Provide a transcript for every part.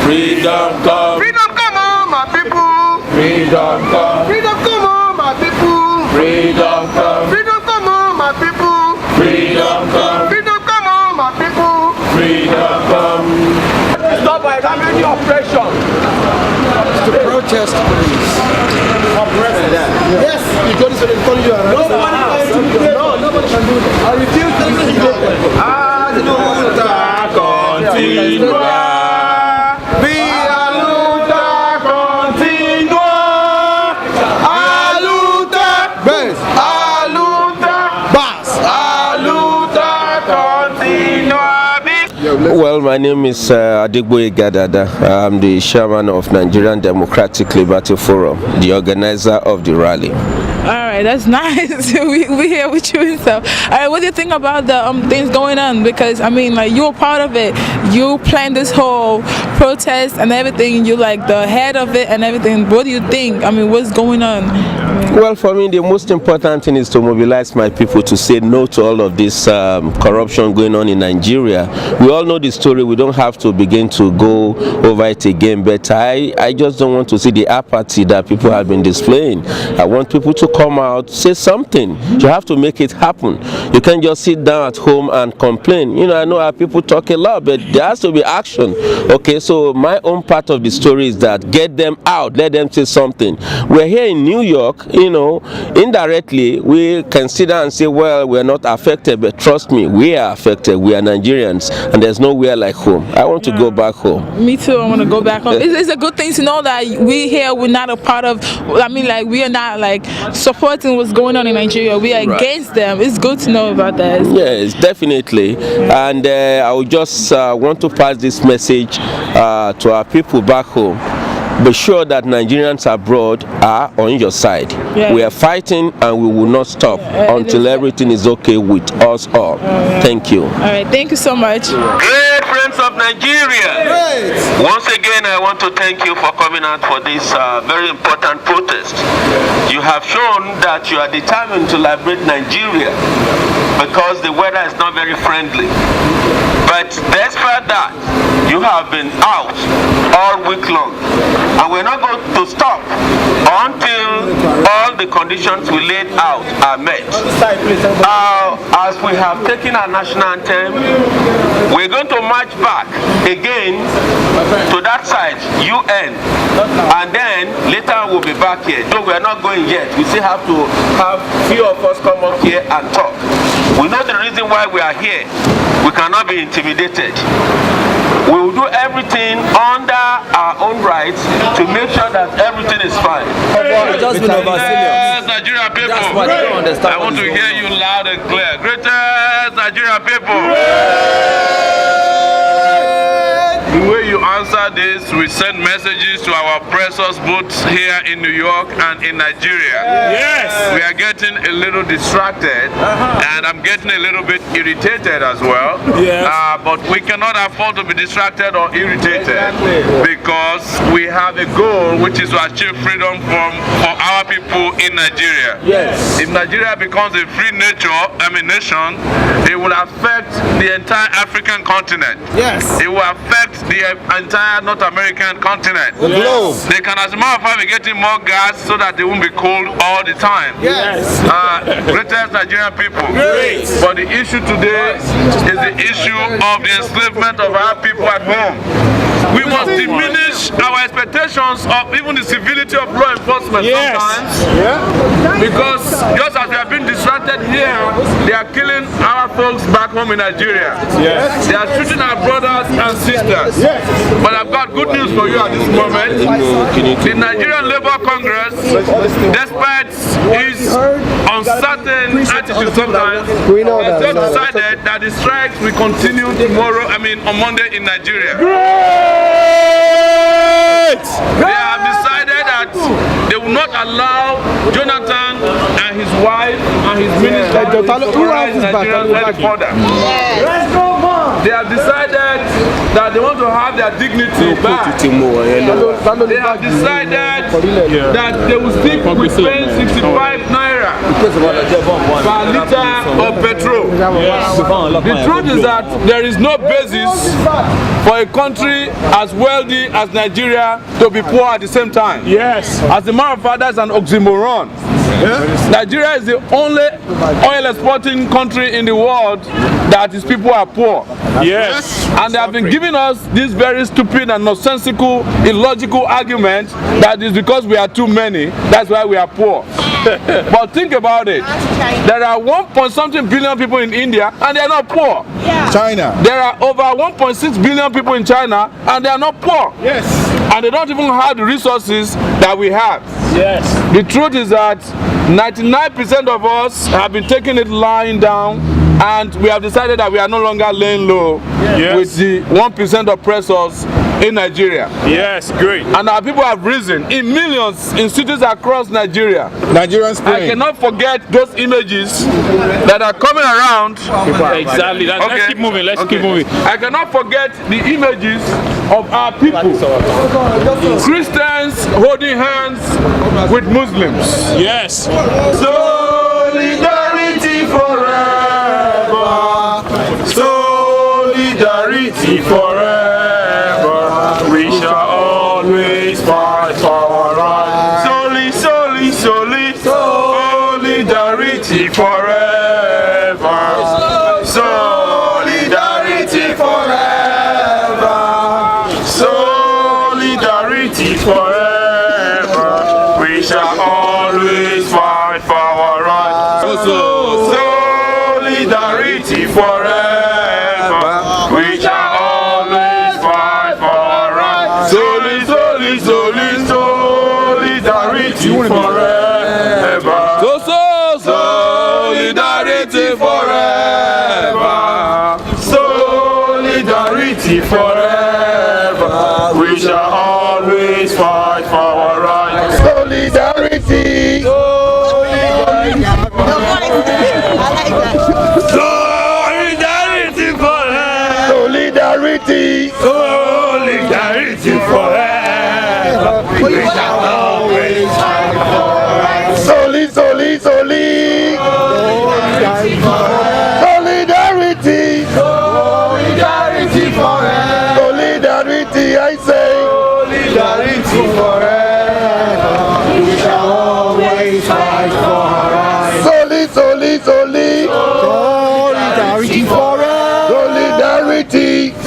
Freedom come. Freedom come on, my people. Freedom come. Freedom come on, my people. Freedom come. Freedom come on, my people. Freedom come. Freedom come on, my people. Freedom come. Stop by damaging oppression. To protest, please. Yes, you go to you around. Nobody can do that. I refuse to do that. Continua. Well, my name is Adigboye Gadada. I'm the chairman of Nigerian Democratic Liberty Forum, the organizer of the rally. Alright, that's nice. we here with you and stuff. Alright, what do you think about the things going on? Because I mean, like, you're part of it. You planned this whole protest and everything. You like the head of it and everything. What do you think? I mean, what's going on? Well, for me, the most important thing is to mobilize my people to say no to all of this corruption going on in Nigeria. We all know the story. We don't have to begin to go over it again. But I just don't want to see the apathy that people have been displaying. I want people to come out, say something. You have to make it happen. You can't just sit down at home and complain. You know, I know our people talk a lot, but there has to be action. Okay, so my own part of the story is that get them out, let them say something. We're here in New York. You know, indirectly we can sit down and say, well, we're not affected, but trust me, we are affected. We are Nigerians, and there's nowhere like home. I want to go back home. Me too. I want to go back home. It's a good thing to know that we here, we're not a part of, I mean, like, we are not like supporting what's going on in Nigeria. We are against them. It's good to know about that. Yes, definitely. And I would just want to pass this message to our people back home. Be sure that Nigerians abroad are on your side. Yeah. We are fighting and we will not stop until everything is okay with us all. Thank you. All right, thank you so much. Great friends of Nigeria. Great. Once again, I want to thank you for coming out for this very important protest. You have shown that you are determined to liberate Nigeria because the weather is not very friendly. But despite that, you have been out all week long, and we're not going to stop until all the conditions we laid out are met. As we have taken our national anthem, we're going to march back again to that side, UN, and then later we'll be back here. So we're not going yet. We still have to have few of us come up here and talk. We know the reason why we are here. We cannot be intimidated. We will do everything under our own rights to make sure that everything is fine. Just been over Greatest Nigerian people. That's what I don't understand. I want to hear you loud and clear. Greatest Nigerian people. The way you answer this, we send messages to our pressers both here in New York and in Nigeria. Yes. We are getting a little distracted, and I'm getting a little bit irritated as well. Yes. But we cannot afford to be distracted or irritated because we have a goal, which is to achieve freedom for our people in Nigeria. Yes. If Nigeria becomes a free nation, it will affect the entire African continent. Yes. It will affect the entire North American continent. The globe. They can, as a matter of fact, be getting more gas so that they won't be cold all the time. Yes. Greatest Nigerian people. Great. But the issue today is the issue of the enslavement of our people at home. we must diminish our expectations of even the civility of law enforcement sometimes. Because just as we have been distracted here, they are killing our folks back home in Nigeria. They are shooting our brothers and sisters. But I've got good news for you at this moment. The Nigerian Labour Congress, despite its uncertain attitude sometimes, has just decided that the strikes will continue tomorrow, on Monday in Nigeria. They have decided that they will not allow Jonathan and his wife and his minister to rise Nigerians any further. They have decided that they want to have their dignity back. They have decided that they will stick with paying 65 naira per litre of petrol. The truth is that there is no basis for a country as wealthy as Nigeria to be poor at the same time. As a matter of fact, that's an oxymoron. Nigeria is the only oil exporting country in the world that its people are poor. And they have been giving us this very stupid and nonsensical, illogical argument that is because we are too many, that's why we are poor. But think about it. There are 1.something billion people in India and they are not poor. China. There are over 1.6 billion people in China and they are not poor. And they don't even have the resources that we have. The truth is that 99% of us have been taking it lying down, and we have decided that we are no longer laying low with the 1% oppressors in Nigeria. Great. And our people have risen in millions in cities across Nigeria. Nigerian Spring. I cannot forget those images that are coming around. Exactly. Let's keep moving. Let's keep moving. I cannot forget the images of our people. Christians holding hands with Muslims. Solidarity forever. Solidarity forever. We shall always fight for our rights. Solidarity forever. Solidarity forever. Solidarity forever. We shall always fight for our rights. Solidarity forever. We shall always fight for our rights. Solidarity forever. Solidarity forever. Solidarity forever. We shall always fight for our rights. Solidarity. Solidarity forever. Solidarity forever. We shall always fight for our rights. Solidarity forever. Solidarity, I say. Solidarity forever. We shall always fight for our rights. Solidarity forever.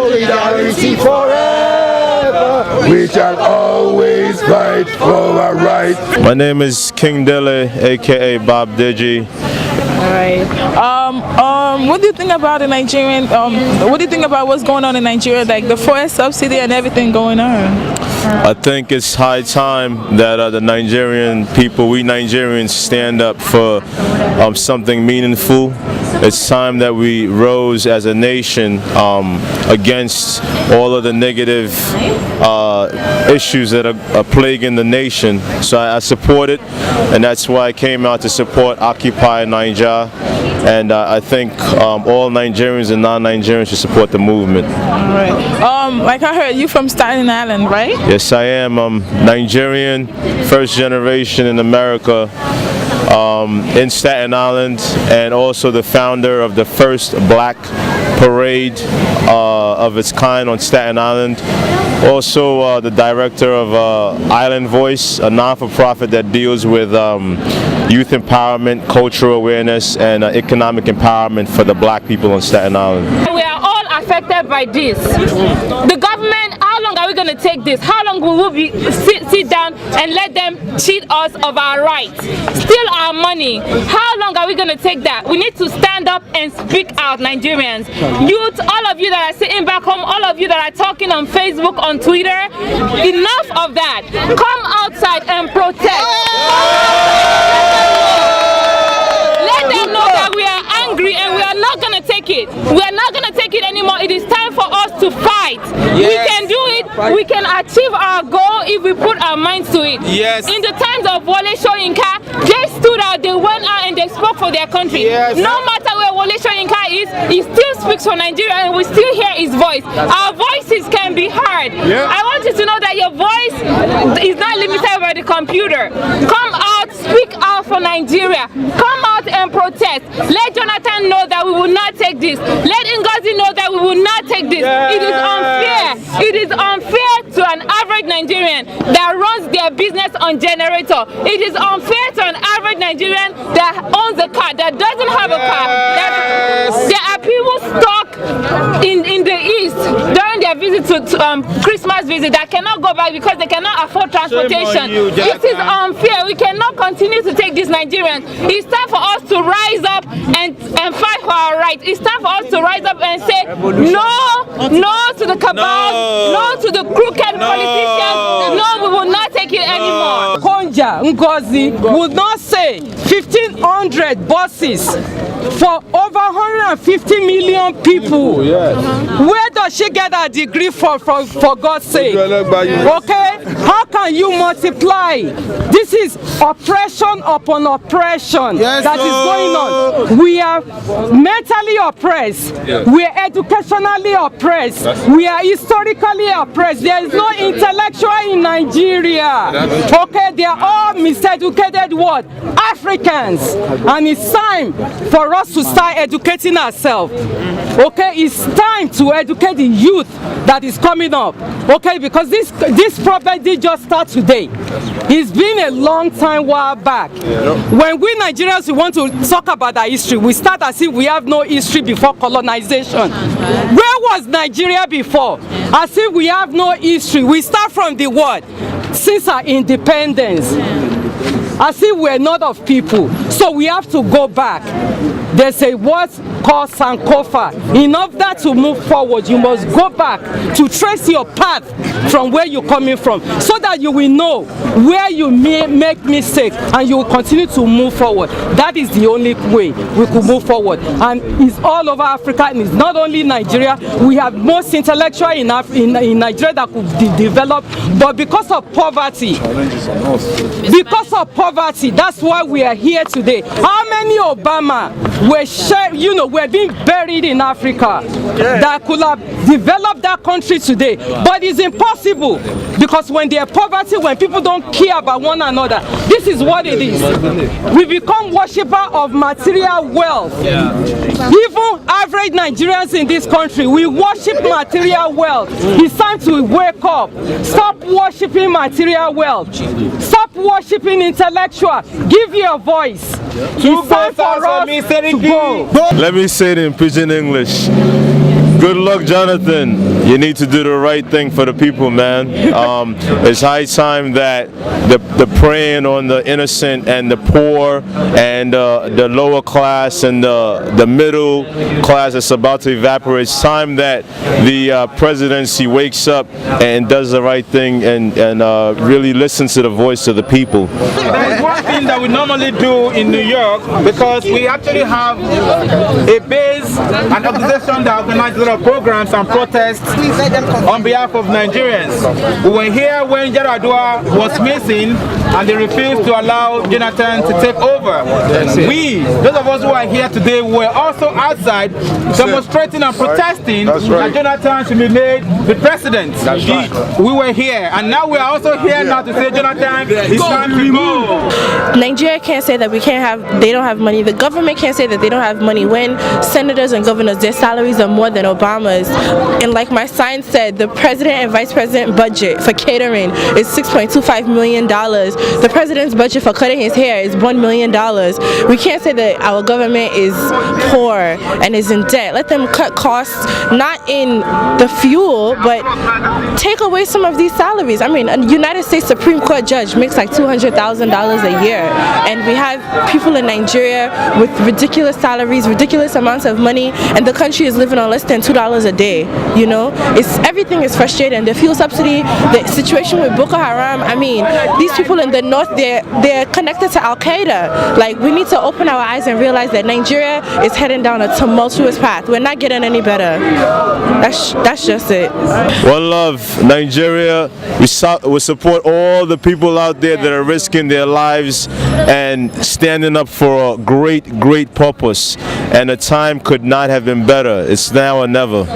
Solidarity forever. We shall always fight for our rights. My name is King Dele, aka Bob Digi. Alright. What do you think about the Nigerian? What do you think about what's going on in Nigeria, like the fuel subsidy and everything going on? I think it's high time that the Nigerian people, we Nigerians, stand up for something meaningful. It's time that we rose as a nation against all of the negative issues that are plaguing the nation. So I support it, and that's why I came out to support Occupy Naija. And I think all Nigerians and non-Nigerians should support the movement. Alright. Like I heard, you from Staten Island, right? Yes, I am. I'm Nigerian, first generation in America. in Staten Island, and also the founder of the first black parade of its kind on Staten Island. Also the director of Island Voice, a non-for-profit that deals with youth empowerment, cultural awareness, and economic empowerment for the black people on Staten Island. We are all affected by this. The government, how long are we going to take this? How long will we sit down and let them cheat us of our rights, steal our money? How long are we going to take that? We need to stand up and speak out, Nigerians. Youth, all of you that are sitting back home, all of you that are talking on Facebook, on Twitter, enough of that. Come outside and protest. Let them know that we are angry and we are not going to take it. We are not going to take it anymore. It is time for us to fight. Yes. We can do it. We can achieve our goal if we put our minds to it. Yes. In the times of Wole Soyinka, they stood out, they went out and they spoke for their country. Yes. No matter where Wole Soyinka is, he still speaks for Nigeria and we still hear his voice. Our voices can be heard. Yeah. I want you to know that your voice is not limited by the computer. Come out, speak out for Nigeria. Come out and protest. Let Jonathan know that we will not take this. Let Ngozi know that we will not take this. Yes. It is unfair. It is unfair to an average Nigerian that runs their business on generator. It is unfair to an average Nigerian that owns a car, that doesn't have a car. There are people stuck in the east during their visit to Christmas visit that cannot go back because they cannot afford transportation. It is unfair. We cannot continue to take these Nigerians. It's time for us to rise up and fight for our rights. It's time for us to rise up and say no to the cabal, no to the crooked politicians. No, we will not take it anymore. Konja Ngozi would not say 1,500 buses for over 150 million people. Where does she get her degree for God's sake? Okay? How can you multiply? This is oppression upon oppression that is going on. We are mentally oppressed. We are educationally oppressed. We are historically oppressed. There is no intellectual in Nigeria. Okay? They are all miseducated what? Africans. And it's time for us to start educating ourselves. Okay? It's time to educate the youth that is coming up. Okay? Because this problem did just start today. It's been a long time while back. When we Nigerians want to talk about our history, we start as if we have no history before colonization. Where was Nigeria before? As if we have no history. We start from the word since our independence. As if we're not of people. So we have to go back. There's a word called Sankofa. In order to move forward, you must go back to trace your path from where you're coming from, so that you will know where you may make mistakes and you will continue to move forward. That is the only way we could move forward. And it's all over Africa, and it's not only Nigeria. We have most intellectuals in Nigeria that could develop, but because of poverty, that's why we are here today. How many Obama were being buried in Africa that could have developed that country today? But it's impossible, because when there's poverty, when people don't care about one another, this is what it is. We become worshippers of material wealth. Even average Nigerians in this country, we worship material wealth. It's time to wake up. Stop worshiping material wealth. Stop worshiping intellectual. Give your voice. It's time for us to go. Let me say it in pidgin English. Good luck, Jonathan. You need to do the right thing for the people, man. It's high time that the preying on the innocent and the poor and the lower class and the middle class is about to evaporate. It's time that the presidency wakes up and does the right thing and really listens to the voice of the people. There's one thing that we normally do in New York, because we actually have a base, an organization that organizes of programs and protests on behalf of Nigerians. We were here when Yaradua was missing, and they refused to allow Jonathan to take over. We, those of us who are here today, were also outside demonstrating and protesting that Jonathan should be made the president. We were here, and now we are also here now to say Jonathan is time to go. Nigeria can't say that they don't have money. The government can't say that they don't have money when senators and governors, their salaries are more than Obama's. And like my sign said, the president and vice president budget for catering is $6.25 million. The president's budget for cutting his hair is $1 million. We can't say that our government is poor and is in debt. Let them cut costs, not in the fuel, but take away some of these salaries. I mean, a United States Supreme Court judge makes like $200,000 a year, and we have people in Nigeria with ridiculous salaries, ridiculous amounts of money, and the country is living on less than $2 a day. You know, everything is frustrating. The fuel subsidy, the situation with Boko Haram. I mean, these people in the north, they're connected to Al Qaeda. Like, we need to open our eyes and realize that Nigeria is heading down a tumultuous path. We're not getting any better. That's just it. One love, Nigeria. We support all the people out there that are risking their lives and standing up for a great purpose. And the time could not have been better. It's now or never.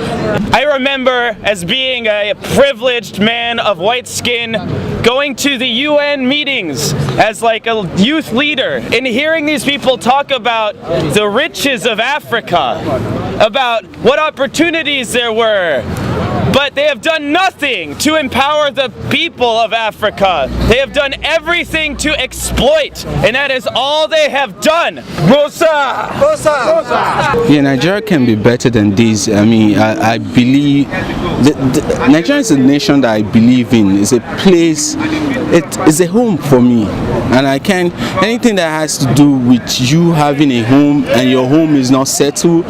I remember as being a privileged man of white skin going to the UN meetings as like a youth leader and hearing these people talk about the riches of Africa, about what opportunities there were. But they have done nothing to empower the people of Africa. They have done everything to exploit, and that is all they have done. Rosa! Rosa! Yeah, Nigeria can be better than this. I mean, I believe Nigeria is a nation that I believe in. It's a place, it's a home for me. And anything that has to do with you having a home and your home is not settled,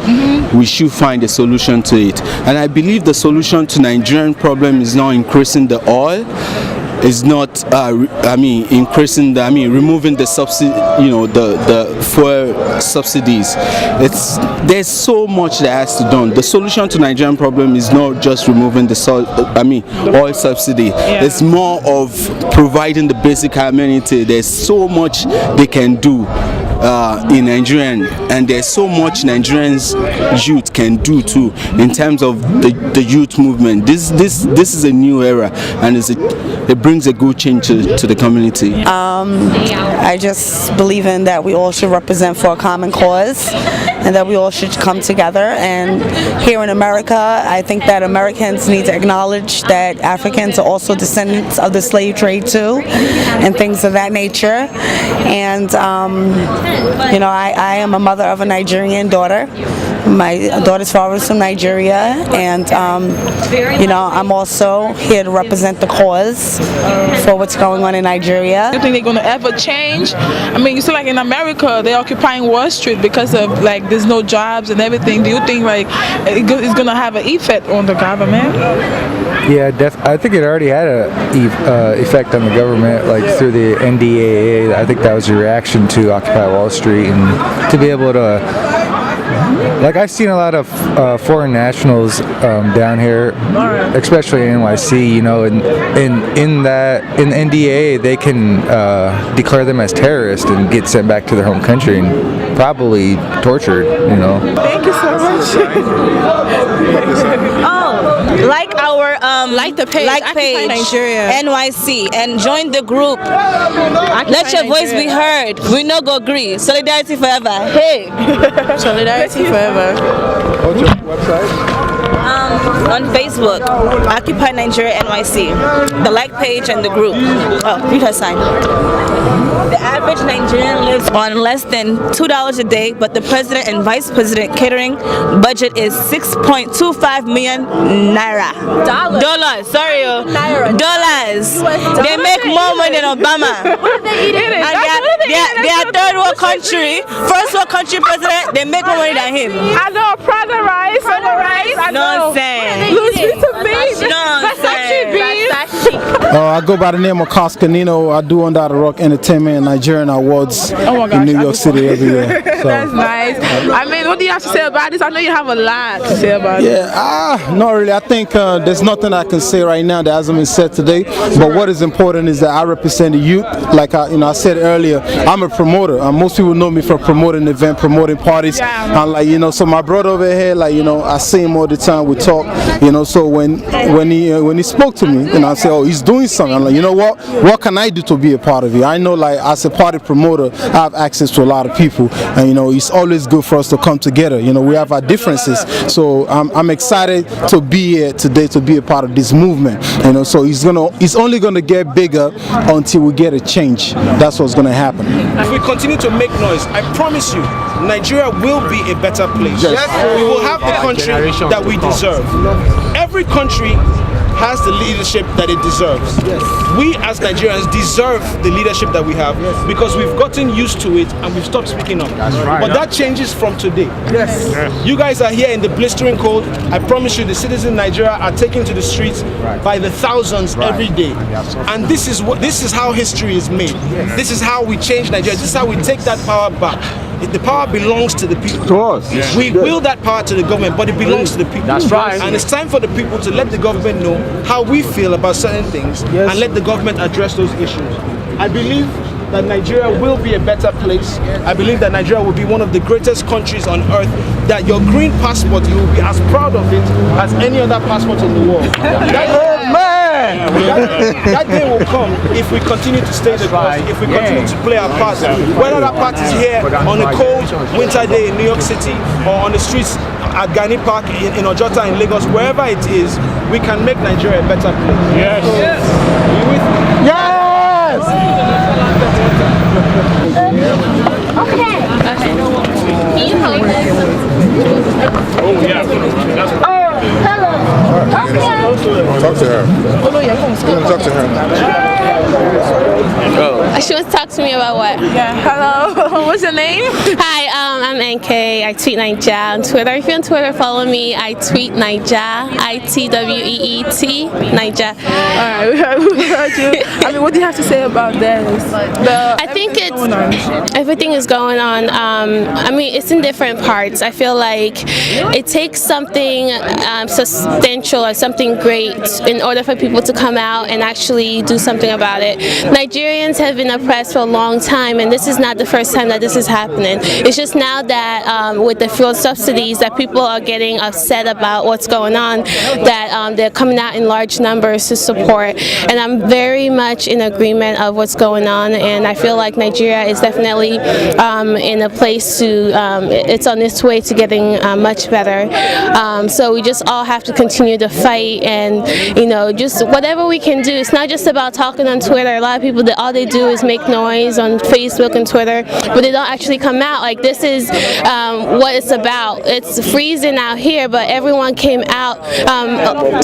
we should find a solution to it. And I believe the solution to Nigerian problem is not increasing the oil. Is not, removing the subsidy, the fuel subsidies. There's so much that has to be done. The solution to Nigerian problem is not just removing the oil subsidy. It's more of providing the basic amenity. There's so much they can do in Nigerian, and there's so much Nigerians youth can do too in terms of the youth movement. This is a new era, and it brings a good change to the community. I just believe in that we all should represent for a common cause, and that we all should come together. And here in America, I think that Americans need to acknowledge that Africans are also descendants of the slave trade too, and things of that nature. And I am a mother of a Nigerian daughter. My daughter's father is from Nigeria, and I'm also here to represent the cause for what's going on in Nigeria. Do you think they're going to ever change? I mean, you see, like in America, they're occupying Wall Street because of like there's no jobs and everything. Do you think like it's going to have an effect on the government? Yeah, I think it already had an effect on the government, like through the NDAA. I think that was a reaction to Occupy Wall Street, and to be able to. Like, I've seen a lot of foreign nationals down here, especially in NYC. In NDAA, they can declare them as terrorists and get sent back to their home country and probably tortured. Thank you so much. Like our the page, page Nigeria. NYC, and join the group. Let your voice be heard. We no go agree. Solidarity forever. Hey. Solidarity forever. What's your website? On Facebook, Occupy Nigeria NYC, the like page and the group. Oh, read her sign. The average Nigerian lives on less than $2 a day, but the president and vice president catering budget is 6.25 million naira. Dollars. Sorry, dollars. They make more money than Obama. What are they eating? They are third world country, first world country president. They make more money than him. I know, private rice. Nonsense. Lose me to me. Nonsense. I go by the name of Coscanino. I do Under the Rock Entertainment and Nigerian Awards in New York City every year. So. That's nice. I mean, what do you have to say about this? I know you have a lot to say about it. Yeah, not really. I think there's nothing I can say right now that hasn't been said today. But what is important is that I represent the youth. Like I said earlier, I'm a promoter. Most people know me for promoting events, promoting parties. And like so my brother over here, like I see him all the time. We talk. So when he spoke to me, I said, oh, he's doing something. I'm like, you know what? What can I do to be a part of it? I know, like as a party promoter, I have access to a lot of people, and it's always good for us to come together. We have our differences, so I'm excited to be here today to be a part of this movement. So it's only gonna get bigger until we get a change. That's what's gonna happen. If we continue to make noise, I promise you, Nigeria will be a better place. We will have the country that we deserve. Every country has the leadership that it deserves. We as Nigerians deserve the leadership that we have because we've gotten used to it and we've stopped speaking up. But that changes from today. You guys are here in the blistering cold. I promise you the citizens in Nigeria are taken to the streets by the thousands every day. And this is how history is made. This is how we change Nigeria. This is how we take that power back. The power belongs to the people. To us. We will that power to the government, but it belongs to the people. That's right. And it's time for the people to let the government know how we feel about certain things and let the government address those issues. I believe that Nigeria will be a better place. I believe that Nigeria will be one of the greatest countries on earth, that your green passport, you will be as proud of it as any other passport in the world. That day will come if we continue to stay the course, if we continue to play our part. Whether that part is here on a cold winter day in New York City or on the streets at Gani Park in Ojota in Lagos, wherever it is, we can make Nigeria a better place. Yes. You with me? Yes! Okay. Can you hold this? Oh, yeah. Oh, hello. Talk to her. Talk to her. She wants to talk to me about what? Yeah, hello. What's your name? Hi, I'm NK. I tweet Naija on Twitter. If you're on Twitter, follow me. I tweet Naija. ITWEET. Naija. Alright, we heard you. I mean, what do you have to say about this? I think everything is going on. I mean, it's in different parts. I feel like it takes something substantial or something great in order for people to come out and actually do something about it. Nigerians have been oppressed for a long time, and this is not the first time that this is happening. It's just now that with the fuel subsidies that people are getting upset about what's going on, that they're coming out in large numbers to support. And I'm very much in agreement of what's going on, and I feel like Nigeria is definitely in a place to, it's on its way to getting much better. So we just all have to continue to fight, and just whatever we can do. It's not just about talking on Twitter. A lot of people, all they do is make noise on Facebook and Twitter, but they don't actually come out. Like, this is what it's about. It's freezing out here, but everyone came out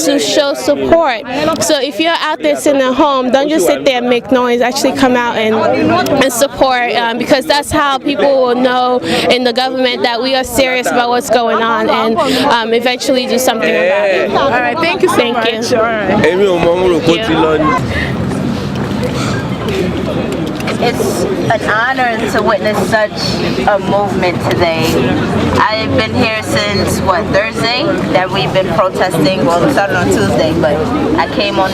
to show support. So if you're out there sitting at home, don't just sit there and make noise. Actually come out and support, because that's how people will know in the government that we are serious about what's going on, and eventually do something about it. All right, thank you so much. Thank you. All right. It's an honor to witness such a movement today. I've been here since, Thursday, that we've been protesting. Well, we started on Tuesday, but I came on...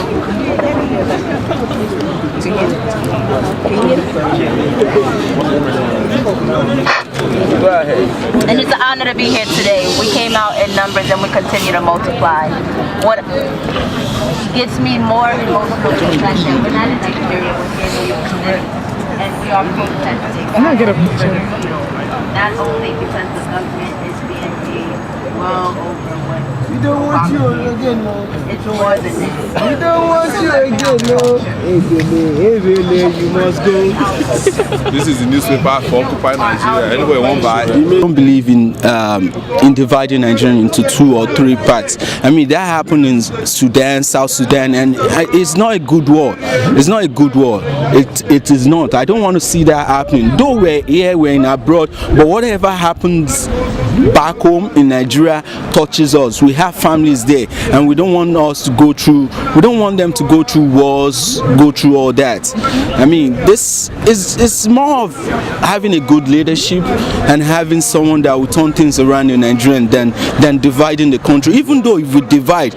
Go ahead. And it's an honor to be here today. We came out in numbers and we continue to multiply. What gets me more emotional is that we're not in Nigeria, we're here in New York City, and we are protesting. I'm gonna get a picture. Not only because the government is being paid well over what We don't want you again, no. it's more than this. We don't want you again, no. You must go. This is the newspaper for Occupy Nigeria. Anyway, won't buy. I don't believe in dividing Nigeria into 2 or 3 parts. I mean, that happened in Sudan, South Sudan, and it's not a good war. It's not a good war. It is not. I don't want to see that happening. Though we're here, we're in abroad, but whatever happens back home in Nigeria Nigeria touches us. We have families there, and we don't want us to go through. We don't want them to go through wars, go through all that. I mean, this is more of having a good leadership and having someone that will turn things around in Nigeria than dividing the country. Even though if we divide,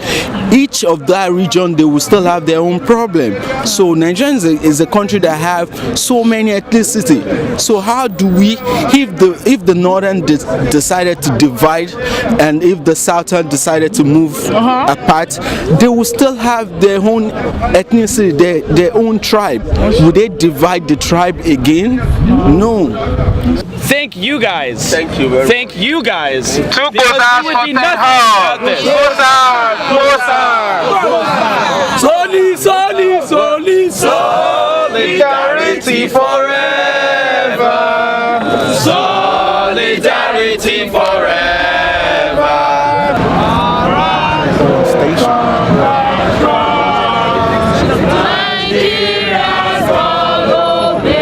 each of that region, they will still have their own problem. So Nigeria is a country that have so many ethnicity. So how do we, if the northern decided to divide, and if the southern decided to move apart, they will still have their own ethnicity, their own tribe. Would they divide the tribe again? No. Thank you guys. Thank you very much. Thank you guys. Because we would be nothing without this. Solidarity forever. Solidarity forever. Nigerians follow me.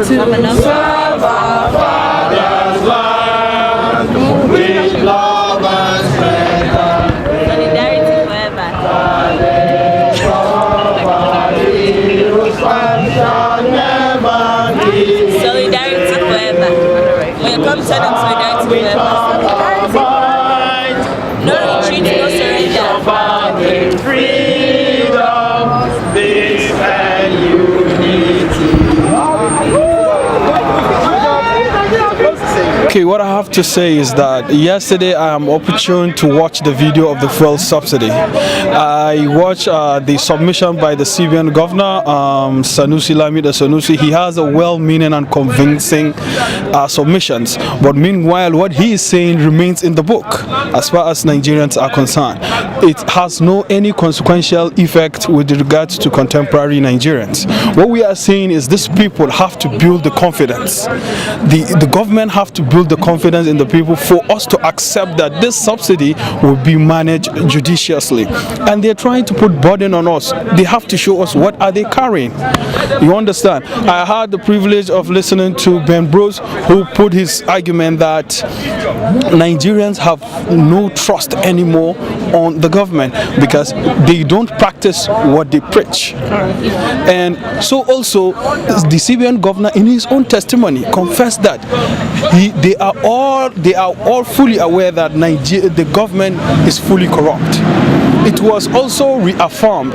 Serve our father's land with love and strength. Solidarity forever. Solidarity forever. When you come to them, solidarity forever. No retreat, no surrender. Freedom, peace and unity. Okay, what I have to say is that yesterday I am opportune to watch the video of the fuel subsidy. I watched the submission by the CBN governor, Sanusi Lamida Sanusi. He has a well-meaning and convincing submissions, but meanwhile what he is saying remains in the book as far as Nigerians are concerned. It has no any consequential effect with regards to contemporary Nigerians. What we are saying is these people have to build the confidence. The government have to build the confidence in the people for us to accept that this subsidy will be managed judiciously. And they're trying to put burden on us. They have to show us what are they carrying. You understand? I had the privilege of listening to Ben Bros, who put his argument that Nigerians have no trust anymore on the government because they don't practice what they preach. And so also the CBN governor in his own testimony confessed that they are all fully aware that the government is fully corrupt. It was also reaffirmed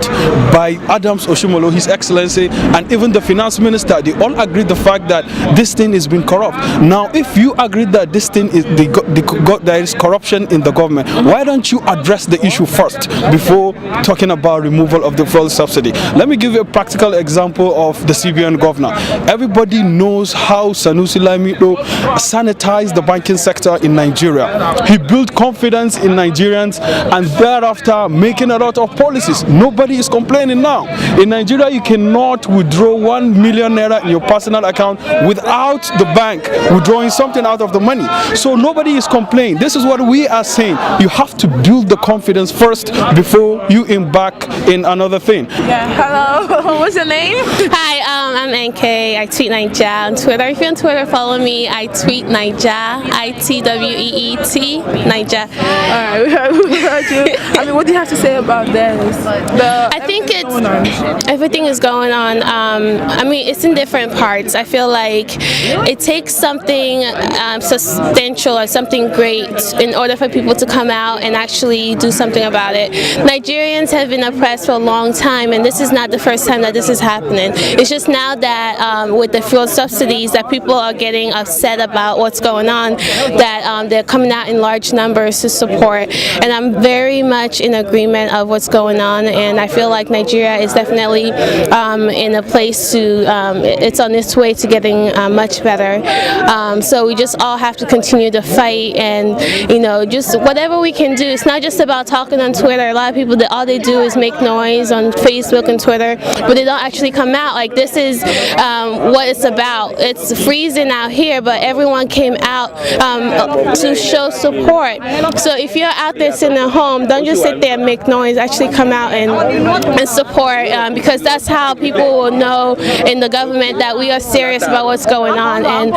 by Adams Oshimolo, His Excellency, and even the finance minister. They all agreed the fact that this thing is being corrupt. Now, if you agree that this thing is there is corruption in the government, why don't you address the issue first before talking about removal of the fuel subsidy? Let me give you a practical example of the CBN governor. Everybody knows how Sanusi Lamido sanitized the banking sector in Nigeria. He built confidence in Nigerians, and thereafter making a lot of policies. Nobody is complaining now. In Nigeria, you cannot withdraw 1 million naira in your personal account without the bank withdrawing something out of the money. So nobody is complaining. This is what we are saying. You have to build the confidence first before you embark in another thing. Yeah, hello. What's your name? Hi, I'm NK. I tweet Naija on Twitter. If you're on Twitter, follow me. I tweet Naija, ITWEET, Naija. Alright, we heard you. I mean, what do you have to say about this? I think everything is going on. I mean, it's in different parts. I feel like it takes something substantial or something great in order for people to come out and actually do something about it. Nigerians have been oppressed for a long time, and this is not the first time that this is happening. It's just now that with the fuel subsidies that people are getting upset about what's going on, that they're coming out in large numbers to support. And I'm very much in agreement of what's going on, and I feel like Nigeria is definitely in a place to, it's on its way to getting much better. So we just all have to continue to fight, and just whatever we can do. It's not just about talking on Twitter. A lot of people, all they do is make noise on Facebook and Twitter, but they don't actually come out. Like, this is what it's about. It's freezing out here, but everyone came out to show support. So if you're out there sitting at home, don't just sit there and make noise, actually come out and support, because that's how people will know in the government that we are serious about what's going on and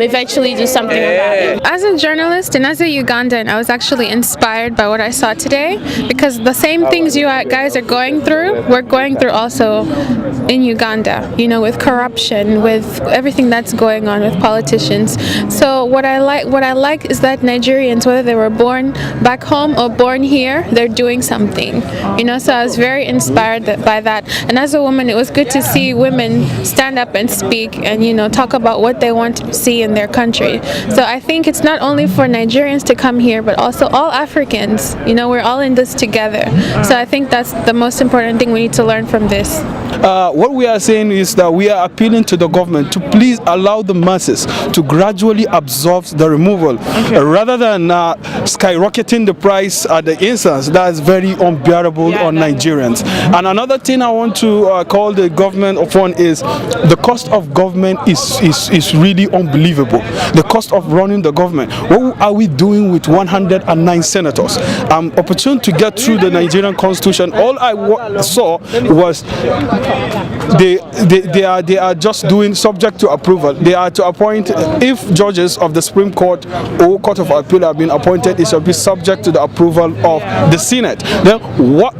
eventually do something about it. As a journalist and as a Ugandan, I was actually inspired by what I saw today, because the same things you guys are going through, we're going through also in Uganda, you know, with corruption, with everything that's going on with politicians. So what I like is that Nigerians, whether they were born back home or born here, they're doing something, you know. So I was very inspired by that, and as a woman it was good to see women stand up and speak and, you know, talk about what they want to see in their country. So I think it's not only for Nigerians to come here, but also all Africans, you know, we're all in this together. So I think that's the most important thing we need to learn from this. What we are saying is that we are appealing to the government to please allow the masses to gradually absorb the removal, rather than skyrocketing the price at the instance. That is very unbearable on Nigerians. And another thing I want to call the government upon is the cost of government is really unbelievable. The cost of running the government. What are we doing with 109 senators? I'm opportune to get through the Nigerian constitution. All I saw was they are just doing subject to approval. They are to appoint, if judges of the Supreme Court or Court of Appeal have been appointed, it shall be subject to the approval of the Senate. Then what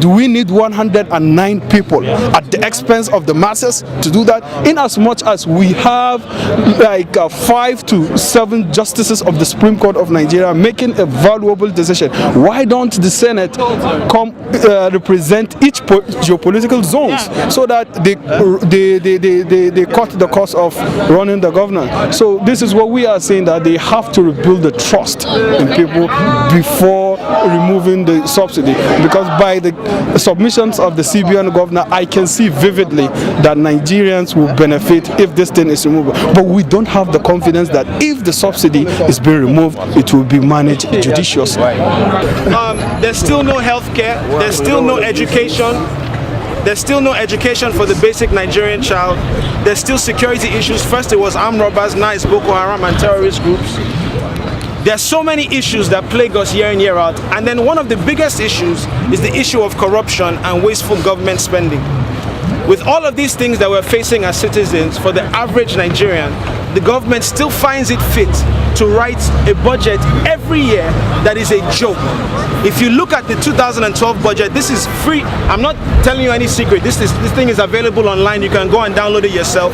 do we need 109 people at the expense of the masses to do that? In as much as we have like 5 to 7 justices of the Supreme Court of Nigeria making a valuable decision, why don't the Senate come represent each geopolitical zones so that they cut the cost of running the government? So this is what we are saying, that they have to rebuild the trust in people before removing the subsidy, because by the submissions of the CBN governor, I can see vividly that Nigerians will benefit if this thing is removed. But we don't have the confidence that if the subsidy is being removed, it will be managed judiciously. There's still no health care, there's still no education. There's still no education for the basic Nigerian child. There's still security issues. First it was armed robbers, now it's Boko Haram and terrorist groups. There are so many issues that plague us year in, year out. And then one of the biggest issues is the issue of corruption and wasteful government spending. With all of these things that we're facing as citizens, for the average Nigerian, the government still finds it fit to write a budget every year that is a joke. If you look at the 2012 budget, this is free. I'm not telling you any secret. This thing is available online. You can go and download it yourself.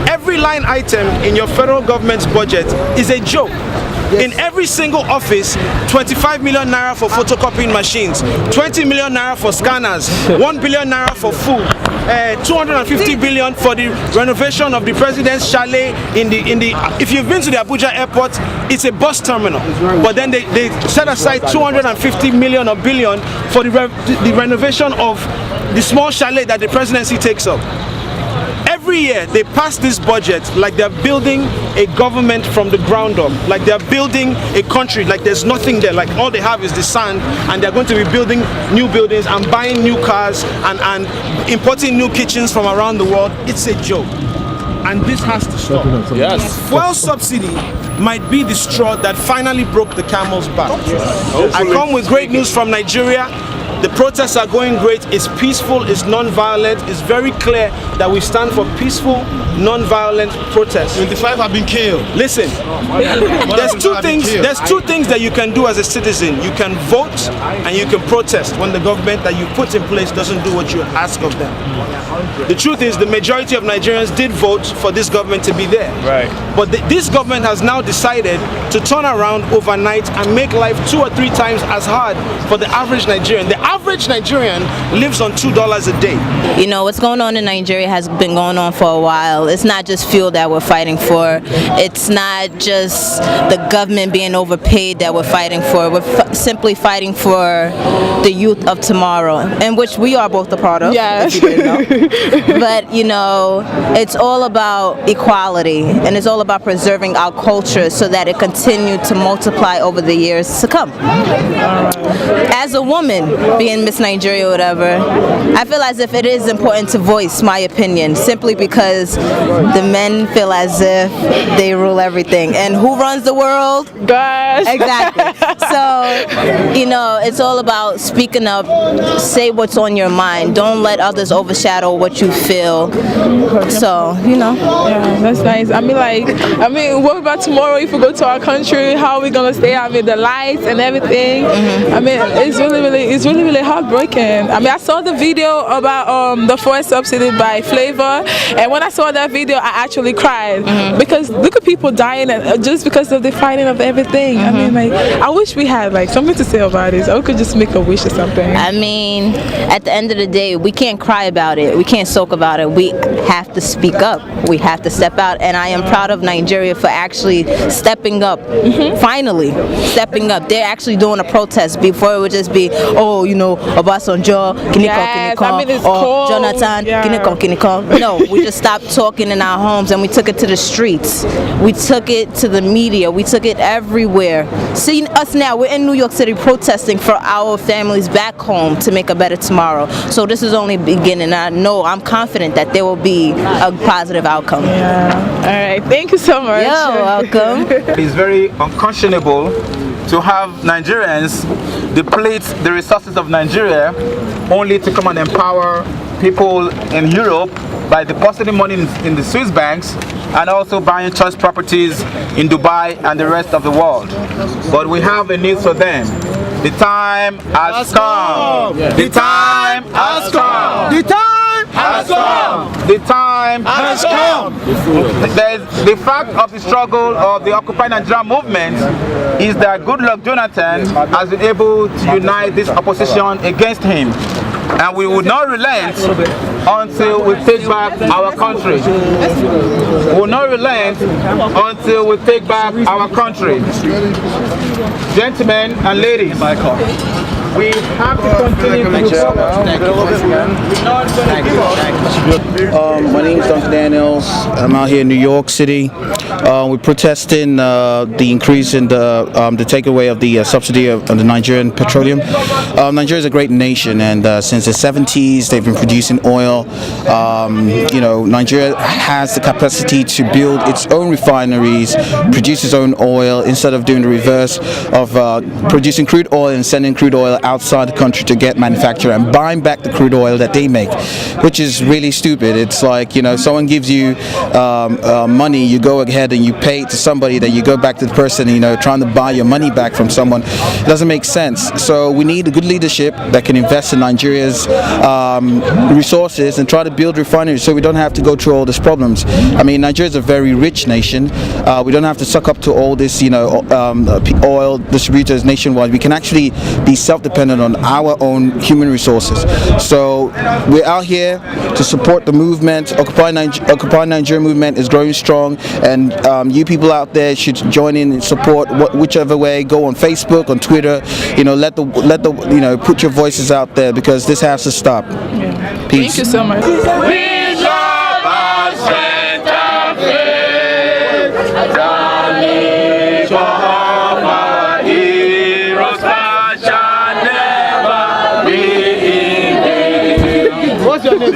Every line item in your federal government's budget is a joke. In every single office, 25 million naira for photocopying machines, 20 million naira for scanners, 1 billion naira for food, 250 billion for the renovation of the president's chalet if you've been to the Abuja airport, it's a bus terminal. But then they set aside 250 million or billion for the renovation of the small chalet that the presidency takes up. Every year they pass this budget like they're building a government from the ground up, like they're building a country, like there's nothing there, like all they have is the sand, and they're going to be building new buildings and buying new cars and importing new kitchens from around the world. It's a joke. And this has to stop. Yes. Fuel subsidy might be the straw that finally broke the camel's back. I come with great news from Nigeria. The protests are going great. It's peaceful, it's non-violent. It's very clear that we stand for peaceful, non-violent protests. 25 have been killed. Listen, there's two things that you can do as a citizen. You can vote and you can protest when the government that you put in place doesn't do what you ask of them. The truth is the majority of Nigerians did vote for this government to be there. Right. But this government has now decided to turn around overnight and make life 2 or 3 times as hard for the average Nigerian. The average Nigerian lives on $2 a day. You know, what's going on in Nigeria has been going on for a while. It's not just fuel that we're fighting for. It's not just the government being overpaid that we're fighting for. We're simply fighting for the youth of tomorrow, in which we are both a part of. Yeah. If you didn't know. But, you know, it's all about equality, and it's all about preserving our culture so that it continues to multiply over the years to come. As a woman, being Miss Nigeria or whatever. I feel as if it is important to voice my opinion, simply because the men feel as if they rule everything. And who runs the world? Gosh. Exactly. So, you know, it's all about speaking up, say what's on your mind. Don't let others overshadow what you feel. So, you know. Yeah, that's nice. I mean, what about tomorrow if we go to our country? How are we gonna stay? I mean, the lights and everything. I mean, it's really heartbreaking. I mean, I saw the video about the fuel subsidy by Flavor, and when I saw that video, I actually cried because look at people dying just because of the fighting of everything. I mean, like, I wish we had like something to say about it. So we could just make a wish or something. I mean, at the end of the day, we can't cry about it. We can't sulk about it. We have to speak up. We have to step out, and I am proud of Nigeria for actually stepping up. Finally, stepping up. They're actually doing a protest. Before it would just be, oh, you know, Obasanjo, or Jonathan, No, we just stopped talking in our homes and we took it to the streets. We took it to the media. We took it everywhere. See us now. We're in New York City protesting for our families back home to make a better tomorrow. So this is only beginning. I'm confident that there will be a positive outcome. All right. Thank you so much. You're welcome. It's very unconscionable to have Nigerians deplete the resources of Nigeria only to come and empower people in Europe by depositing money in the Swiss banks and also buying choice properties in Dubai and the rest of the world. But we have a need for them. The time has come. The time has come. The time has come. The time has come. The fact of the struggle of the Occupy Nigeria movement is that Goodluck Jonathan has been able to unite this opposition against him. And we will not relent until we take back our country. We will not relent until we take back our country. Gentlemen and ladies, we have to continue to my name is Duncan Daniels. I'm out here in New York City. We're protesting the increase in the takeaway of the subsidy of the Nigerian petroleum. Nigeria is a great nation, and since the 70s they've been producing oil. You know, Nigeria has the capacity to build its own refineries, produce its own oil, instead of doing the reverse of producing crude oil and sending crude oil outside the country to get manufactured and buying back the crude oil that they make, which is really stupid. It's like, you know, someone gives you money, you go ahead and you pay to somebody, then you go back to the person, you know, trying to buy your money back from someone. It doesn't make sense. So we need a good leadership that can invest in Nigeria's resources and try to build refineries so we don't have to go through all these problems. I mean, Nigeria is a very rich nation. We don't have to suck up to all this, you know, oil distributors nationwide. We can actually be self-dependent on our own human resources. So we're out here to support the movement. Occupy Nigeria movement is growing strong, and you people out there should join in and support whichever way. Go on Facebook, on Twitter. You know, let the you know, put your voices out there, because this has to stop. Peace. Thank you so much. What's your name?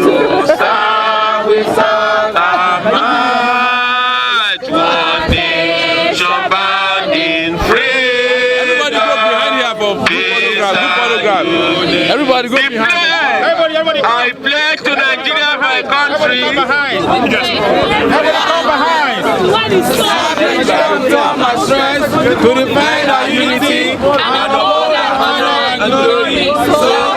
Everybody go behind. Everybody. I pledge to Nigeria, my country. Everybody come behind. My strength to defend our unity and hold our honor and glory. So